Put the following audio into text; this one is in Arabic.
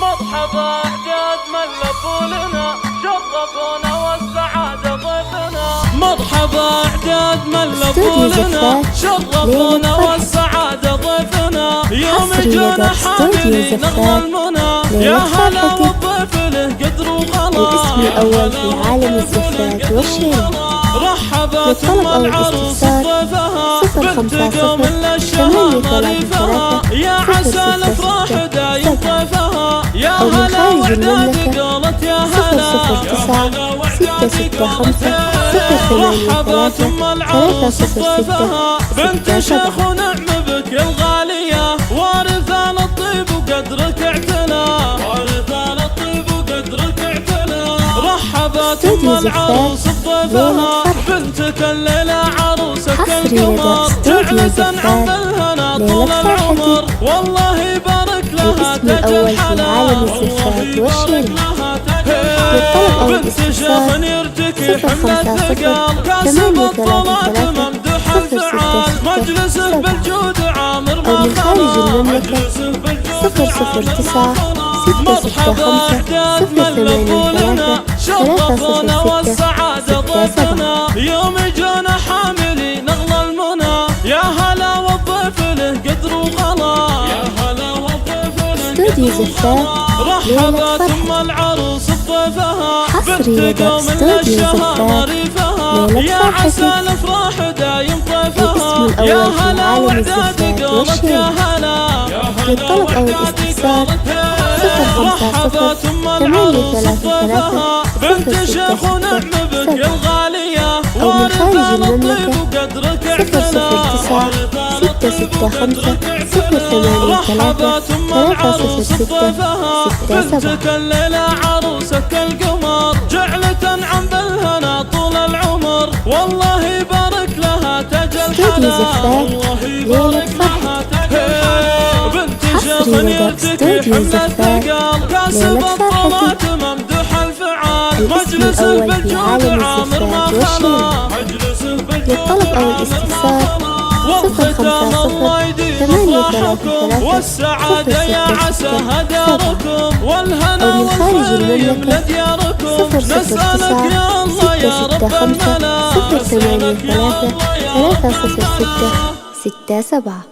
مرحبا أعداد من لفوا لنا شرفونا والسعادة ضيفنا. مرحبا أعداد من لفوا لنا شرفونا والسعادة ضيفنا. يوم جانا حاملين نغمى المنى يا هلا والضيف له قدر وغلا. الاسم الأول في عالم الزفات والشيرين. رحبت ام العروس ضيفها بنت قوم للشهر مريفها. يا عسى الافراح دايم ضيفها يا هلا وعداد قالت يا هلا. رحبت ام العروس ضيفها بنت شيخ ونعم بك الغالية. وارثان الطيب وقدرك اعتنى وارثان الطيب وقدرك اعتنى. رحبت ام العروس ضيفها بنتك الليلة عروسك القمر. جعلة عم الهنا طول العمر والله يبارك لها تاج الحلا. والله يبارك لها تاج الحلا. بنت شيخ يرتكي حمل الثقال كاسب الطلات ممدوح الفعال. مجلسه بالجود عامر ما خلا. مجلسه بالجود عامر ما خلا. مرحبا أعداد من لفوا لنا شرفونا والسعادة ضيفنا. يوم جانا حاملين نغلى المنى يا هلا والضيف له قدر وغلا. يا هلا والضيف له قدر وغلا. رحبت ام العروس بضيفها بنت قوم للشهر مريفها. يا عسى الافراح دايم ضيفها يا هلا وعداد قالت يا هلا. للطلب أو الاستفسار 054 رحبت ام العروس ضيفها بنت شيخ ونعم بك الغالية. وارثان الطيب وقدرك اعتنى 00665 رحبت ام العروس ضيفها بنتك الليلة عروسك القمر. جعلة عم بالهنا طول العمر والله يبارك لها تاج الحلا. والله يبارك لها تاج الحلا. بنت شيخ يرتكي حمل الثقال كاسب الطلات ممدوح الفعال. مجلسه بالجود عامر ما خلا. مجلسه بالجود عامر ما خلا. والختام الله يديم افراحكم والسعادة يا عسى هداركم. والهنا والخير يملى دياركم. نسألك يا الله يا رب الملا. نسألك يا الله يا رب الملا. 083 306 67